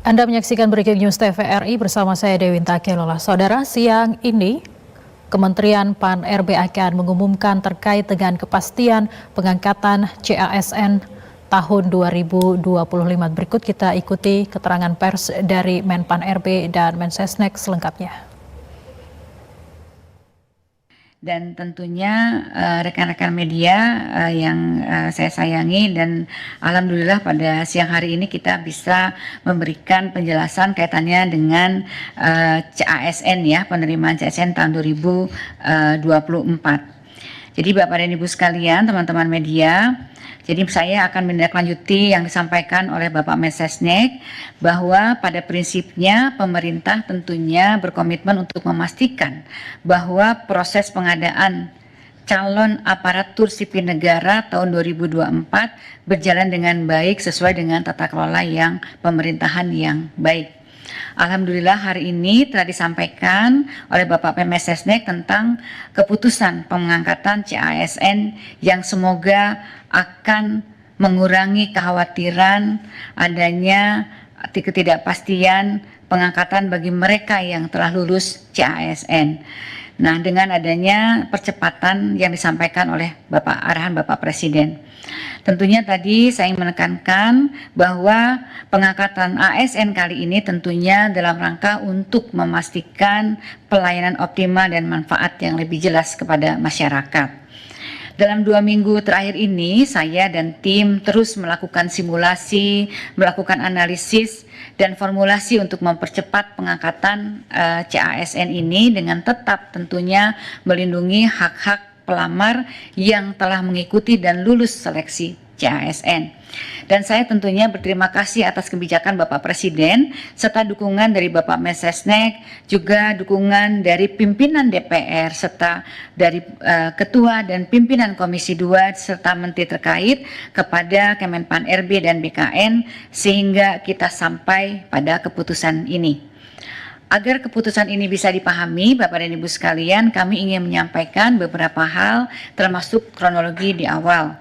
Anda menyaksikan Breaking News TVRI bersama saya Dewinta Kelola. Saudara, siang ini Kementerian Pan-RB akan mengumumkan terkait dengan kepastian pengangkatan CASN tahun 2025. Berikut kita ikuti keterangan pers dari Menpan-RB dan Mensesnek selengkapnya. Dan tentunya rekan-rekan media yang saya sayangi, dan alhamdulillah pada siang hari ini kita bisa memberikan penjelasan kaitannya dengan CASN ya, penerimaan CASN tahun 2024. Jadi Bapak dan Ibu sekalian, teman-teman media, jadi saya akan menindaklanjuti yang disampaikan oleh Bapak Mensesnek bahwa pada prinsipnya pemerintah tentunya berkomitmen untuk memastikan bahwa proses pengadaan calon aparatur sipil negara tahun 2024 berjalan dengan baik sesuai dengan tata kelola yang pemerintahan yang baik. Alhamdulillah hari ini telah disampaikan oleh Bapak Mensesnek tentang keputusan pengangkatan CASN yang semoga akan mengurangi kekhawatiran adanya ketidakpastian pengangkatan bagi mereka yang telah lulus CASN. Nah, dengan adanya percepatan yang disampaikan oleh arahan Bapak Presiden. Tentunya tadi saya ingin menekankan bahwa pengangkatan ASN kali ini tentunya dalam rangka untuk memastikan pelayanan optimal dan manfaat yang lebih jelas kepada masyarakat. Dalam 2 minggu terakhir ini, saya dan tim terus melakukan simulasi, melakukan analisis, dan formulasi untuk mempercepat pengangkatan CASN ini dengan tetap tentunya melindungi hak-hak pelamar yang telah mengikuti dan lulus seleksi CASN. Dan saya tentunya berterima kasih atas kebijakan Bapak Presiden serta dukungan dari Bapak Mensesnek, juga dukungan dari pimpinan DPR serta dari Ketua dan pimpinan Komisi 2 serta Menteri terkait kepada Kemenpan-RB dan BKN sehingga kita sampai pada keputusan ini. Agar keputusan ini bisa dipahami, Bapak dan Ibu sekalian, kami ingin menyampaikan beberapa hal termasuk kronologi di awal.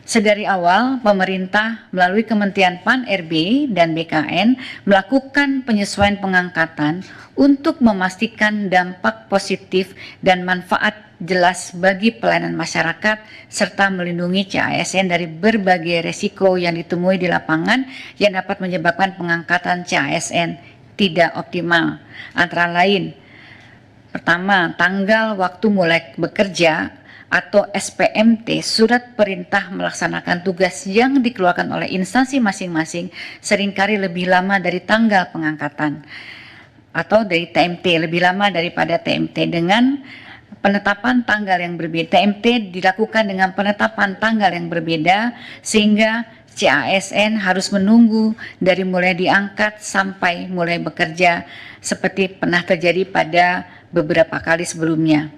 Sedari awal, pemerintah melalui Kementerian Pan-RB dan BKN melakukan penyesuaian pengangkatan untuk memastikan dampak positif dan manfaat jelas bagi pelayanan masyarakat serta melindungi CASN dari berbagai resiko yang ditemui di lapangan yang dapat menyebabkan pengangkatan CASN tidak optimal. Antara lain, pertama, tanggal waktu mulai bekerja atau SPMT, surat perintah melaksanakan tugas yang dikeluarkan oleh instansi masing-masing seringkali lebih lama dari tanggal pengangkatan atau dari TMT, lebih lama daripada TMT dengan penetapan tanggal yang berbeda. TMT dilakukan dengan penetapan tanggal yang berbeda sehingga CASN harus menunggu dari mulai diangkat sampai mulai bekerja seperti pernah terjadi pada beberapa kali sebelumnya.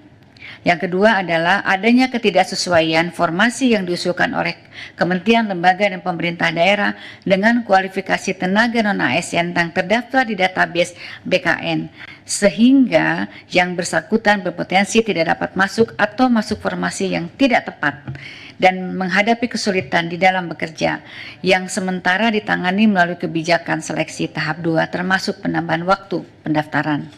Yang kedua adalah adanya ketidaksesuaian formasi yang diusulkan oleh kementerian, lembaga, dan pemerintah daerah dengan kualifikasi tenaga non-ASN yang terdaftar di database BKN, sehingga yang bersangkutan berpotensi tidak dapat masuk atau masuk formasi yang tidak tepat dan menghadapi kesulitan di dalam bekerja yang sementara ditangani melalui kebijakan seleksi tahap 2 termasuk penambahan waktu pendaftaran.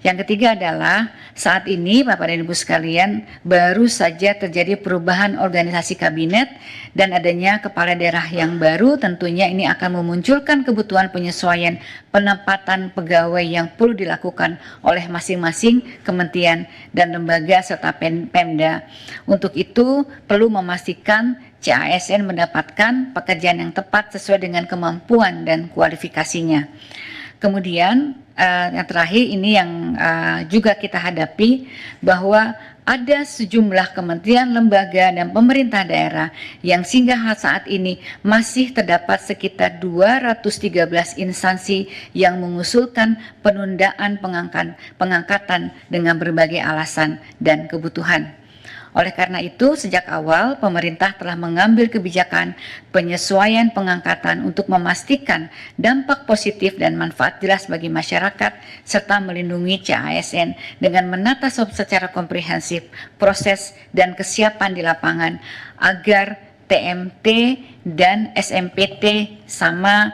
Yang ketiga adalah saat ini Bapak dan Ibu sekalian baru saja terjadi perubahan organisasi kabinet dan adanya kepala daerah yang baru, tentunya ini akan memunculkan kebutuhan penyesuaian penempatan pegawai yang perlu dilakukan oleh masing-masing kementerian dan lembaga serta Pemda. Untuk itu perlu memastikan CASN mendapatkan pekerjaan yang tepat sesuai dengan kemampuan dan kualifikasinya. Kemudian yang terakhir ini yang juga kita hadapi bahwa ada sejumlah kementerian, lembaga, dan pemerintah daerah yang hingga saat ini masih terdapat sekitar 213 instansi yang mengusulkan penundaan pengangkatan dengan berbagai alasan dan kebutuhan. Oleh karena itu, sejak awal pemerintah telah mengambil kebijakan penyesuaian pengangkatan untuk memastikan dampak positif dan manfaat jelas bagi masyarakat serta melindungi CASN dengan menata secara komprehensif proses dan kesiapan di lapangan agar TMT dan SMPT sama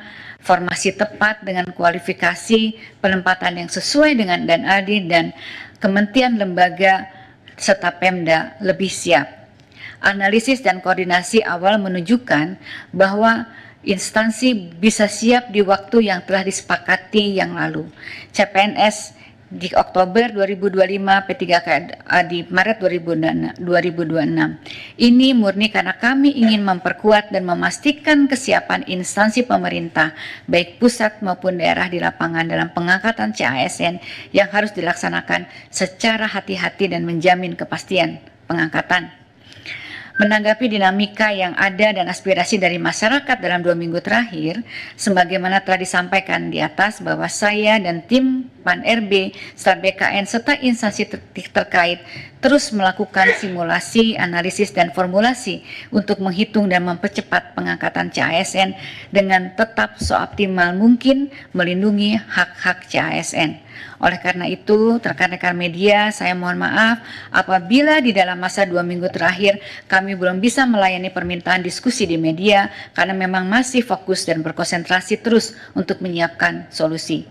formasi tepat dengan kualifikasi penempatan yang sesuai dengan dan adil, dan kementerian, lembaga, serta Pemda lebih siap. Analisis dan koordinasi awal menunjukkan bahwa instansi bisa siap di waktu yang telah disepakati yang lalu. CPNS di Oktober 2025, P3K di Maret 2026. Ini murni karena kami ingin memperkuat dan memastikan kesiapan instansi pemerintah, baik pusat maupun daerah di lapangan dalam pengangkatan CASN yang harus dilaksanakan secara hati-hati dan menjamin kepastian pengangkatan. Menanggapi dinamika yang ada dan aspirasi dari masyarakat dalam 2 minggu terakhir, sebagaimana telah disampaikan di atas bahwa saya dan tim PAN-RB, serta BKN, serta instansi terkait terus melakukan simulasi, analisis, dan formulasi untuk menghitung dan mempercepat pengangkatan CASN dengan tetap seoptimal mungkin melindungi hak-hak CASN. Oleh karena itu, rekan-rekan media, saya mohon maaf apabila di dalam masa 2 minggu terakhir kami belum bisa melayani permintaan diskusi di media karena memang masih fokus dan berkonsentrasi terus untuk menyiapkan solusi.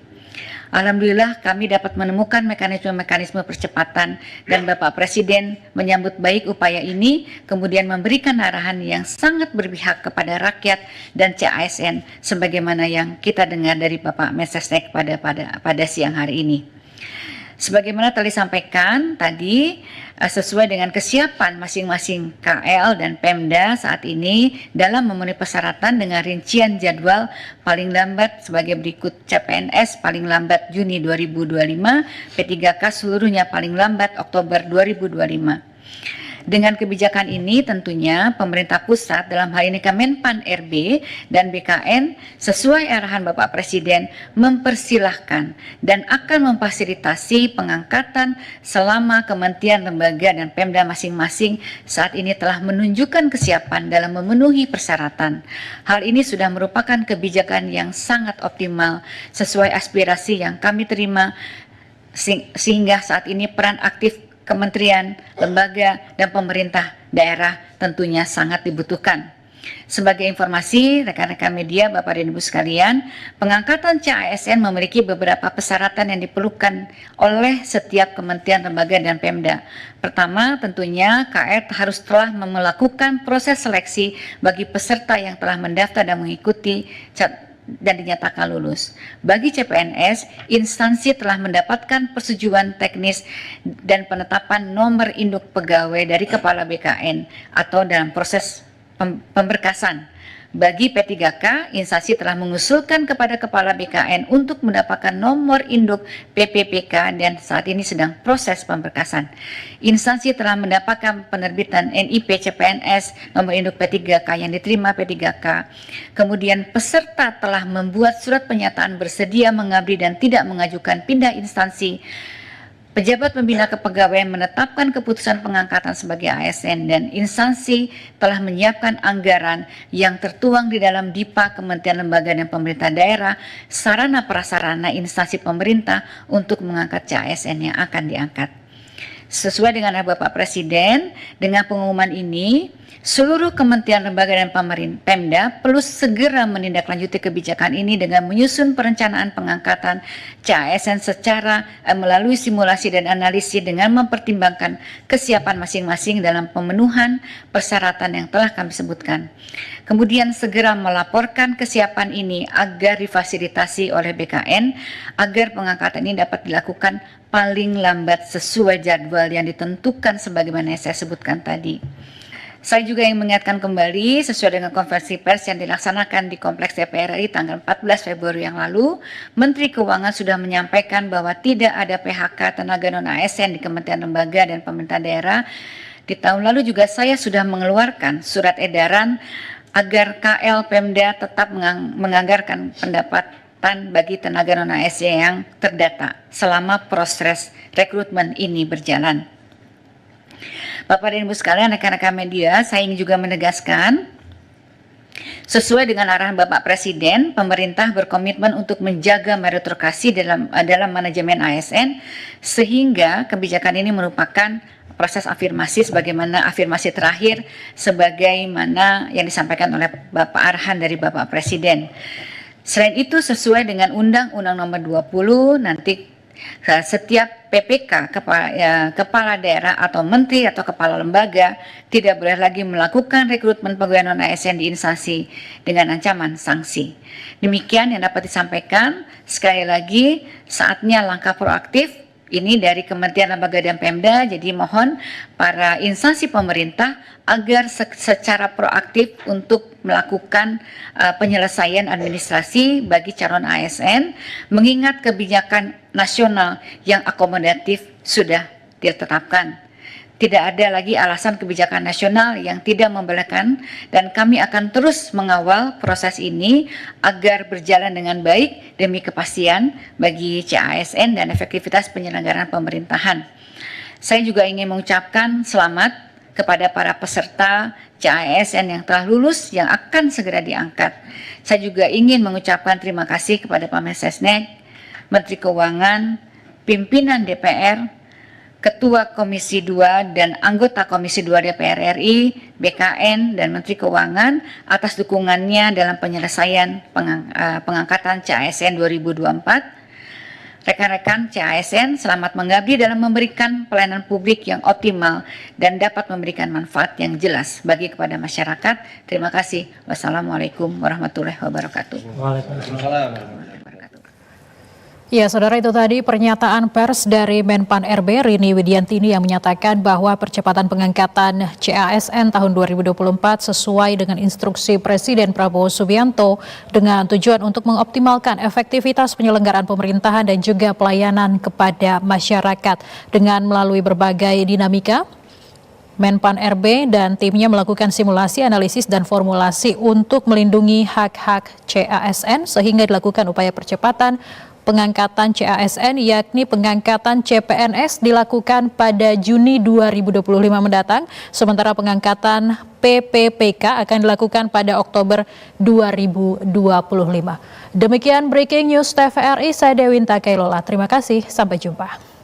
Alhamdulillah kami dapat menemukan mekanisme-mekanisme percepatan dan Bapak Presiden menyambut baik upaya ini, kemudian memberikan arahan yang sangat berpihak kepada rakyat dan CASN sebagaimana yang kita dengar dari Bapak Mensesnek pada siang hari ini. Sebagaimana telah disampaikan tadi, sesuai dengan kesiapan masing-masing KL dan Pemda saat ini dalam memenuhi persyaratan dengan rincian jadwal paling lambat sebagai berikut: CPNS paling lambat Juni 2025, P3K seluruhnya paling lambat Oktober 2025. Dengan kebijakan ini tentunya pemerintah pusat dalam hal ini Kemenpan RB dan BKN sesuai arahan Bapak Presiden mempersilahkan dan akan memfasilitasi pengangkatan selama kementerian, lembaga, dan Pemda masing-masing saat ini telah menunjukkan kesiapan dalam memenuhi persyaratan. Hal ini sudah merupakan kebijakan yang sangat optimal sesuai aspirasi yang kami terima, sehingga saat ini peran aktif kementerian, lembaga, dan pemerintah daerah tentunya sangat dibutuhkan. Sebagai informasi, rekan-rekan media, Bapak dan Ibu sekalian, pengangkatan CASN memiliki beberapa persyaratan yang diperlukan oleh setiap kementerian, lembaga, dan Pemda. Pertama, tentunya KR harus telah melakukan proses seleksi bagi peserta yang telah mendaftar dan mengikuti dan dinyatakan lulus. Bagi CPNS, instansi telah mendapatkan persetujuan teknis dan penetapan nomor induk pegawai dari Kepala BKN atau dalam proses pemberkasan. Bagi P3K, instansi telah mengusulkan kepada Kepala BKN untuk mendapatkan nomor induk PPPK dan saat ini sedang proses pemberkasan. Instansi telah mendapatkan penerbitan NIP CPNS nomor induk P3K yang diterima P3K. Kemudian peserta telah membuat surat pernyataan bersedia mengabdi dan tidak mengajukan pindah instansi. Pejabat pembina kepegawaian menetapkan keputusan pengangkatan sebagai ASN dan instansi telah menyiapkan anggaran yang tertuang di dalam DIPA Kementerian, Lembaga, dan Pemerintah Daerah, sarana prasarana instansi pemerintah untuk mengangkat CASN yang akan diangkat. Sesuai dengan Bapak Presiden, dengan pengumuman ini, seluruh kementerian, lembaga, dan Pemda perlu segera menindaklanjuti kebijakan ini dengan menyusun perencanaan pengangkatan CASN secara melalui simulasi dan analisis dengan mempertimbangkan kesiapan masing-masing dalam pemenuhan persyaratan yang telah kami sebutkan. Kemudian segera melaporkan kesiapan ini agar difasilitasi oleh BKN agar pengangkatan ini dapat dilakukan paling lambat sesuai jadwal yang ditentukan sebagaimana yang saya sebutkan tadi. Saya juga ingin mengingatkan kembali sesuai dengan konferensi pers yang dilaksanakan di Kompleks DPR RI tanggal 14 Februari yang lalu, Menteri Keuangan sudah menyampaikan bahwa tidak ada PHK tenaga non-ASN di Kementerian, Lembaga, dan Pemerintah Daerah. Di tahun lalu juga saya sudah mengeluarkan surat edaran agar KL Pemda tetap menganggarkan pendapatan bagi tenaga non-ASN yang terdata selama proses rekrutmen ini berjalan. Bapak dan Ibu sekalian, rekan-rekan media, saya ingin juga menegaskan, sesuai dengan arahan Bapak Presiden, pemerintah berkomitmen untuk menjaga meritokrasi dalam manajemen ASN, sehingga kebijakan ini merupakan proses afirmasi sebagaimana afirmasi terakhir sebagaimana yang disampaikan oleh Bapak arahan dari Bapak Presiden. Selain itu, sesuai dengan Undang-Undang Nomor 20, nanti setiap PPK, kepala daerah atau menteri atau kepala lembaga tidak boleh lagi melakukan rekrutmen pegawai non-ASN di instansi dengan ancaman sanksi. Demikian yang dapat disampaikan. Sekali lagi, saatnya langkah proaktif ini dari Kementerian Lembaga dan Pemda, jadi mohon para instansi pemerintah agar secara proaktif untuk melakukan penyelesaian administrasi bagi calon ASN, mengingat kebijakan nasional yang akomodatif sudah ditetapkan. Tidak ada lagi alasan kebijakan nasional yang tidak membolehkan, dan kami akan terus mengawal proses ini agar berjalan dengan baik demi kepastian bagi CASN dan efektivitas penyelenggaraan pemerintahan. Saya juga ingin mengucapkan selamat kepada para peserta CASN yang telah lulus yang akan segera diangkat. Saya juga ingin mengucapkan terima kasih kepada Pak Mensesnek, Menteri Keuangan, pimpinan DPR, Ketua Komisi 2 dan anggota Komisi 2 DPR RI, BKN, dan Menteri Keuangan atas dukungannya dalam penyelesaian pengangkatan CASN 2024. Rekan-rekan CASN selamat mengabdi dalam memberikan pelayanan publik yang optimal dan dapat memberikan manfaat yang jelas bagi kepada masyarakat. Terima kasih. Wassalamualaikum warahmatullahi wabarakatuh. Waalaikumsalam. Ya, saudara, itu tadi pernyataan pers dari Menpan RB Rini Widiantini yang menyatakan bahwa percepatan pengangkatan CASN tahun 2024 sesuai dengan instruksi Presiden Prabowo Subianto dengan tujuan untuk mengoptimalkan efektivitas penyelenggaraan pemerintahan dan juga pelayanan kepada masyarakat. Dengan melalui berbagai dinamika, Menpan RB dan timnya melakukan simulasi, analisis, dan formulasi untuk melindungi hak-hak CASN sehingga dilakukan upaya percepatan pengangkatan CASN, yakni pengangkatan CPNS dilakukan pada Juni 2025 mendatang, sementara pengangkatan PPPK akan dilakukan pada Oktober 2025. Demikian Breaking News TVRI, saya Dewinta Kailola. Terima kasih, sampai jumpa.